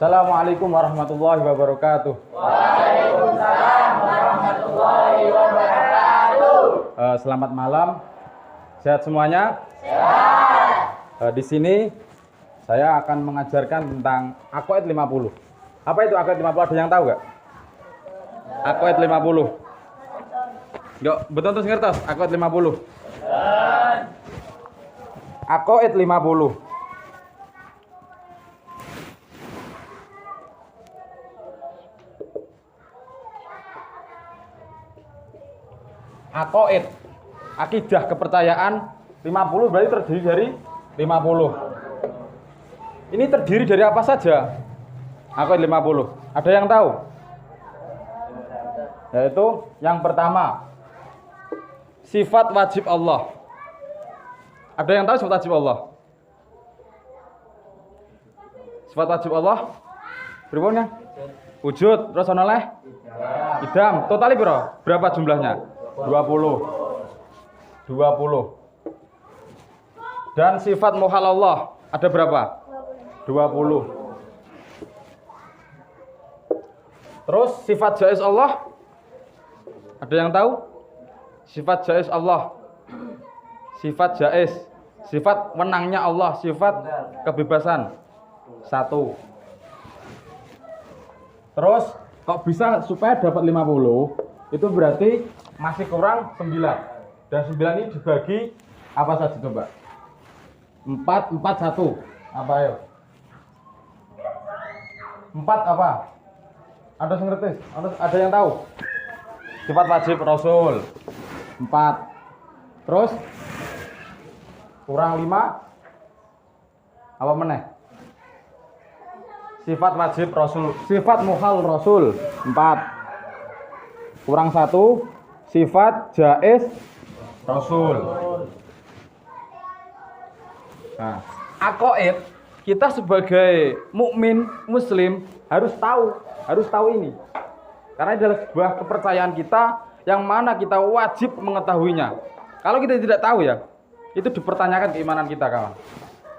Assalamualaikum warahmatullahi wabarakatuh. Waalaikumsalam warahmatullahi wabarakatuh. Selamat malam. Sehat semuanya? Sehat. Di sini saya akan mengajarkan tentang aqaid 50. Apa itu aqaid 50? Ada yang tahu nggak? Aqaid 50. Yuk, betul terus ngertos aqaid 50. Aqaid 50. Aqaid, akidah kepercayaan 50 berarti terdiri dari 50. Ini terdiri dari apa saja? Aqaid 50. Ada yang tahu? Yaitu yang pertama, sifat wajib Allah. Ada yang tahu sifat wajib Allah? Sifat wajib Allah berapa? Wujud, terus ana leh? Idam. Totali berapa jumlahnya? 20. Dan sifat muhal Allah ada berapa? 20. Terus sifat jaiz Allah ada yang tahu? Sifat jaiz Allah, sifat jaiz, sifat menangnya Allah, sifat kebebasan 1. Terus kok bisa supaya dapat 50? Itu berarti masih kurang 9. Dan 9 ini dibagi apa saja coba? 4, 4, 1. Apa ayo? 4 apa? Ada yang ngerti? Ada yang tahu? Sifat wajib Rasul 4. Terus kurang 5 apa meneh? Sifat wajib Rasul, sifat muhal Rasul 4. Kurang 1 sifat jaiz Rasul. Nah, aqaid kita sebagai mukmin muslim harus tahu ini. Karena adalah sebuah kepercayaan kita yang mana kita wajib mengetahuinya. Kalau kita tidak tahu ya, itu dipertanyakan keimanan kita, kawan.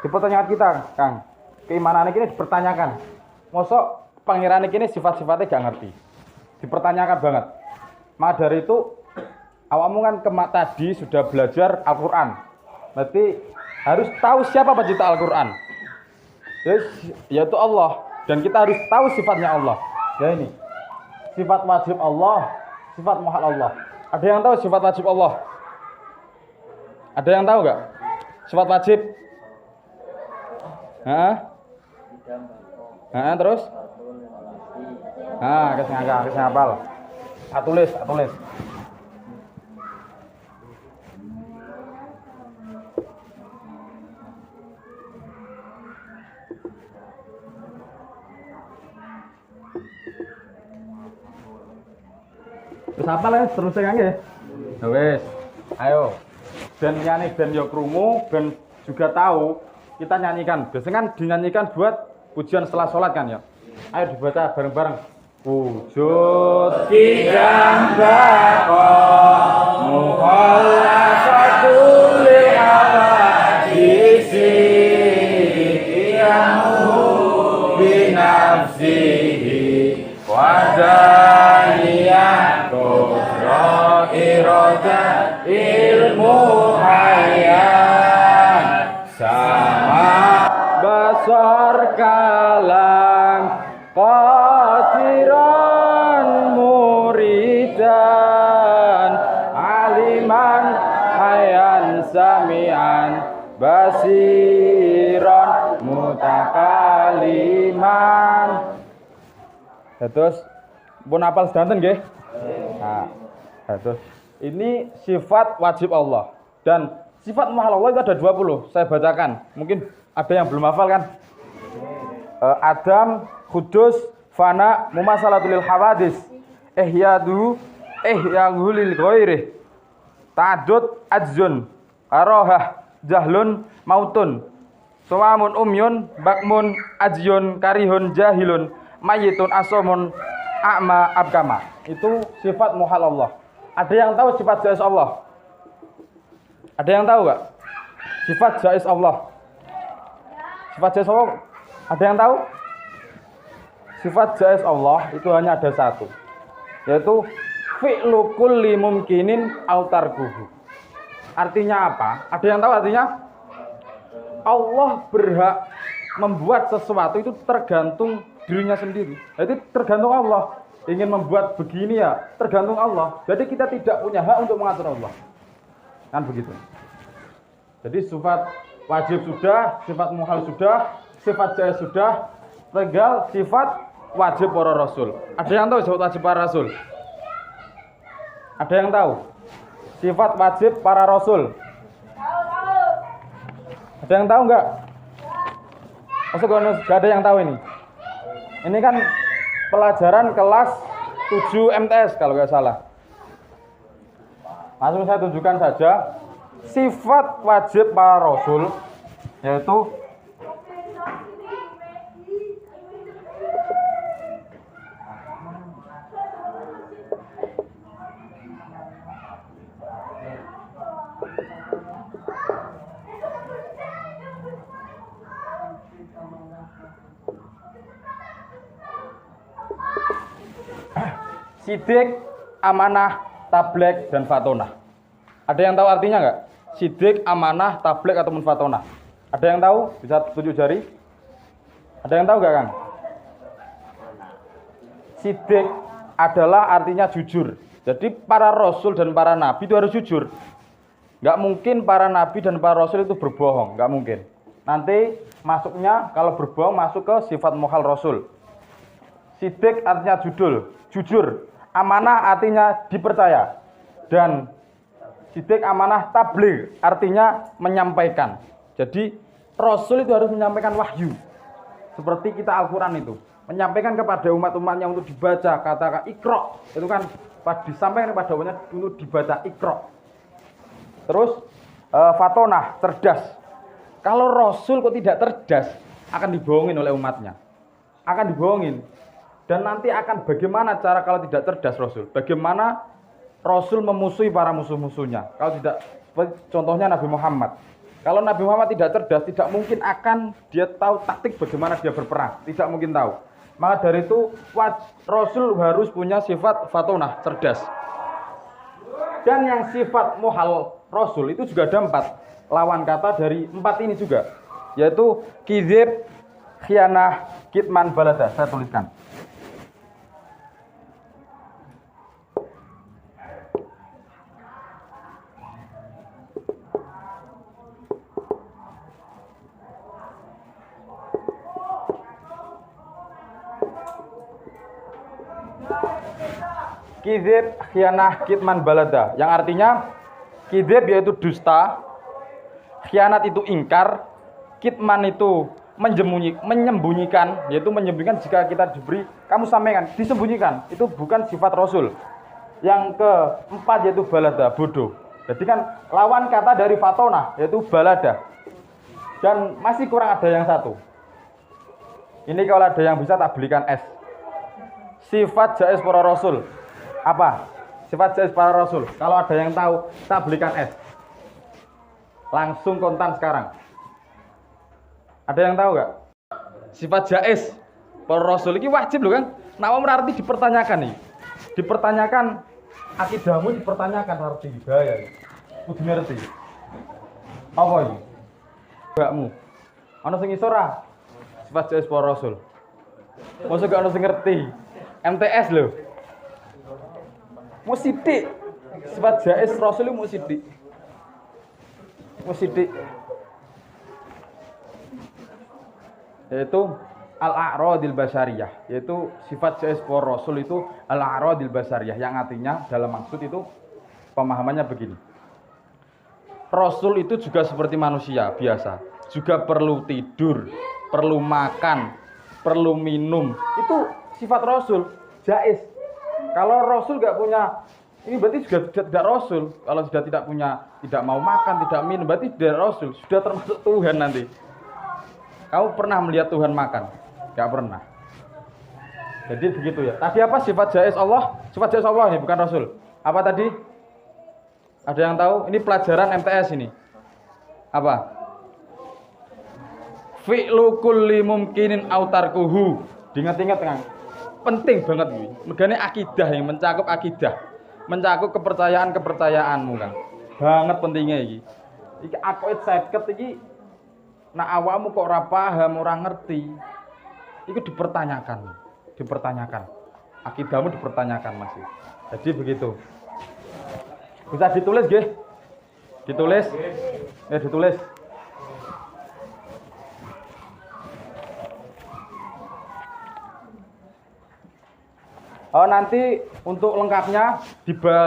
Dipertanyakan kita, Kang. Keimanan ini dipertanyakan. Mosok pangeran ini sifat-sifatnya gak ngerti. Dipertanyakan banget. Maka dari itu awakmu kan tadi sudah belajar Al-Qur'an. Berarti harus tahu siapa pencipta Al-Qur'an. Yaitu Allah, dan kita harus tahu sifatnya Allah. Ya ini. Sifat wajib Allah, sifat muhal Allah. Ada yang tahu sifat wajib Allah? Ada yang tahu enggak? Sifat wajib? Terus? Kasih ngapal. Tulis. Terus apa lah terus saya nggih. Wes. Ayo. Ben nyanyi ben yo krungu, ben juga tahu kita nyanyikan. Biasanya kan dinyanyikan buat pujian setelah sholat kan ya. Ayo dibaca bareng-bareng. Wujud Kidam bako mukhallafatul lil hawadisi qiyamuhu binafsihi wadaniyah kudra iradah ilmu hayat sama basar kalam qadiran muridan aliman hayan samian basiran mutakaliman. Terus pun apal sedanten nggih? Nah, terus ini sifat wajib Allah dan sifat muhal Allah itu ada 20. Saya bacakan. Mungkin ada yang belum hafal kan? Adam, Kudus, Fana, Mumasalatul Hawadis, Ihyadu, Ihyagulil Ghairi, Ta'adud, Adzun, Arohah, Jahlun, Mautun, Suwamun, Umyun, Bakmun, Ajyun, Karihun, Jahilun, Mayitun, Asomun, A'ma, Abkama. Itu sifat muhal Allah. Ada yang tahu sifat jaiz Allah? Ada yang tahu nggak? Sifat jaiz Allah. Sifat jaiz Allah. Ada yang tahu? sifat jaiz Allah itu hanya ada satu, yaitu fi'lu kulli mumkinin au tarkuhu. Artinya apa? Ada yang tahu artinya? Allah berhak membuat sesuatu itu tergantung dirinya sendiri. Jadi tergantung Allah. Ingin membuat begini ya tergantung Allah. Jadi kita tidak punya hak untuk mengatur Allah. Kan begitu. Jadi sifat wajib sudah, sifat muhal sudah, sifat jaiz sudah, tinggal sifat wajib para rasul. Ada yang tahu sifat wajib para rasul? Ada yang tahu? Sifat wajib para rasul. Ada yang tahu enggak? Maksud enggak ada yang tahu ini? Ini kan pelajaran kelas 7 MTS kalau nggak salah. Langsung saya tunjukkan saja sifat wajib para rasul, yaitu sidik, amanah, tablek, dan fatonah. Ada yang tahu artinya nggak? Sidik, amanah, tablek, ataupun fatonah. Ada yang tahu? Bisa tunjuk jari. Ada yang tahu nggak, Kang? Sidik adalah artinya jujur. Jadi para rasul dan para nabi itu harus jujur. Nggak mungkin para nabi dan para rasul itu berbohong. Nggak mungkin. Nanti masuknya kalau berbohong masuk ke sifat muhal rasul. Sidik artinya jujur. Amanah artinya dipercaya. Dan sidik, amanah, tabligh artinya menyampaikan. Jadi rasul itu harus menyampaikan wahyu. Seperti kita Al-Quran itu. Menyampaikan kepada umat-umatnya untuk dibaca. Katakan Iqra. Itu kan disampaikan kepada umatnya untuk dibaca Iqra. Terus fatonah, cerdas. Kalau rasul kok tidak cerdas, akan dibohongin oleh umatnya. Akan dibohongin. Dan nanti akan bagaimana cara kalau tidak cerdas Rasul? Bagaimana Rasul memusuhi para musuh-musuhnya? Kalau tidak, contohnya Nabi Muhammad. Kalau Nabi Muhammad tidak cerdas, tidak mungkin akan dia tahu taktik bagaimana dia berperang. Tidak mungkin tahu. Maka dari itu, Rasul harus punya sifat fatonah, cerdas. Dan yang sifat muhal Rasul itu juga ada 4. Lawan kata dari 4 ini juga. Yaitu kizib, khianah, kitman, balada. Saya tuliskan. Kizib, khianah, kitman, balada. Yang artinya kizib yaitu dusta, khianat itu ingkar, kitman itu menyembunyikan, yaitu menyembunyikan jika kita diberi, kamu sampaikan, disembunyikan. Itu bukan sifat Rasul. Yang keempat yaitu balada, bodoh. Jadi kan lawan kata dari fatonah yaitu balada. Dan masih kurang ada yang satu. Ini kalau ada yang bisa tak belikan es. Sifat jaiz para Rasul. Apa? Sifat jaiz para Rasul. Kalau ada yang tahu, tak belikan es. Langsung kontan sekarang. Ada yang tahu nggak? Sifat jaiz para Rasul ini wajib loh kan? Nama berarti dipertanyakan nih. Dipertanyakan akidahmu, dipertanyakan arti hidayah. Kudu ngerti. Apa ini? Mbakmu. Ana sing iso ora? Sifat jaiz para Rasul. Mosok gak ana sing ngerti. MTS loh. Musidik. Sifat jaiz Rasul itu musidik. Musidik. Yaitu al-a'radil basyariyah, yaitu sifat jaiz para Rasul itu al-a'radil basyariyah, yang artinya dalam maksud itu pemahamannya begini. Rasul itu juga seperti manusia biasa, juga perlu tidur, perlu makan, perlu minum. Itu sifat Rasul, jaiz. Kalau Rasul nggak punya, ini berarti juga tidak Rasul. Kalau sudah tidak punya, tidak mau makan, tidak minum, berarti tidak Rasul, sudah termasuk Tuhan nanti. Kamu pernah melihat Tuhan makan? Gak pernah. Jadi begitu ya. Tadi apa sifat jaiz Allah? Sifat jaiz Allah ini bukan Rasul. Apa tadi? Ada yang tahu? Ini pelajaran MTS ini. Apa? Fi'lu kulli mumkinin au tarkuhu. Diingat-ingat kan. Penting banget kuwi. Megane akidah yang mencakup akidah. Mencakup kepercayaanmu kan. Banget pentingnya iki. Iki aqaid 50 iki nak awakmu kok ora paham, ora ngerti. Iku dipertanyakan. Akidahmu dipertanyakan masih. Jadi begitu. Bisa ditulis nggih? Ditulis. Ditulis. Oh, nanti untuk lengkapnya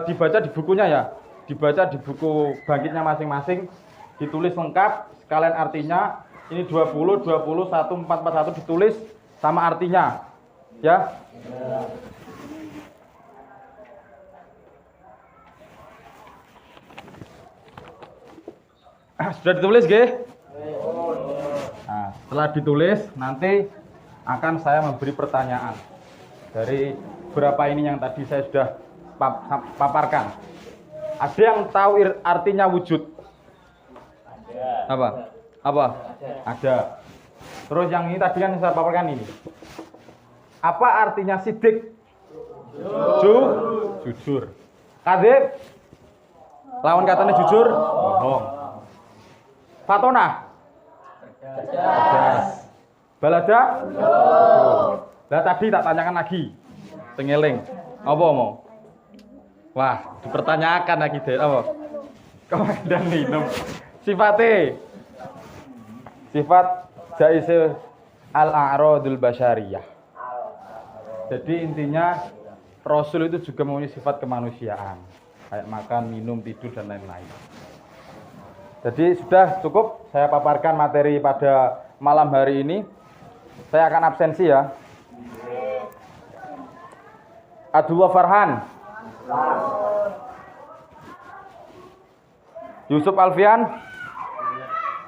dibaca di bukunya ya. Dibaca di buku bangkitnya masing-masing. Ditulis lengkap sekalian artinya. Ini 20, 21, 441 ditulis sama artinya. Ya. Sudah ditulis, nggih? Nah, setelah ditulis nanti akan saya memberi pertanyaan dari beberapa ini yang tadi saya sudah paparkan. Ada yang tahu artinya wujud? Apa? Ada. Terus yang ini tadi kan saya paparkan ini. Apa artinya sidik? Jujur. Kadzib? Lawan katanya jujur? Bohong. Fatona? Cerdas. Balada? Lah tadi tak tanyakan lagi. Tengeling. Apa mau? Wah, dipertanyakan lagi deh. Apa? Komandan minum. Sifat jaiz al-a'radul basyariyah. Jadi intinya Rasul itu juga mempunyai sifat kemanusiaan. Kayak makan, minum, tidur dan lain-lain. Jadi sudah cukup saya paparkan materi pada malam hari ini. Saya akan absensi ya. Abdullah Farhan, Yusuf Alfian,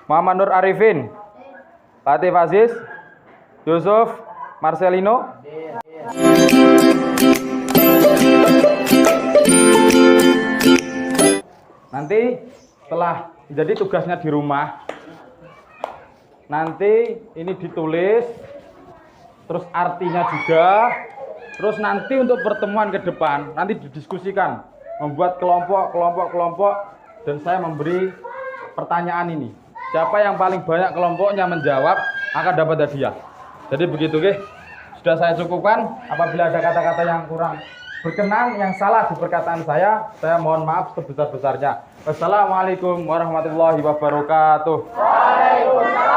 Muhammad Nur Arifin, Latif Aziz, Yusuf Marcelino. Nanti setelah jadi tugasnya di rumah, nanti ini ditulis, terus artinya juga, terus nanti untuk pertemuan ke depan, nanti didiskusikan, membuat kelompok, dan saya memberi pertanyaan ini. Siapa yang paling banyak kelompoknya menjawab akan dapat hadiah. Jadi begitu, guys. Sudah saya cukupkan. Apabila ada kata-kata yang kurang berkenan, yang salah di perkataan saya mohon maaf sebesar-besarnya. Wassalamualaikum warahmatullahi wabarakatuh. Waalaikumsalam.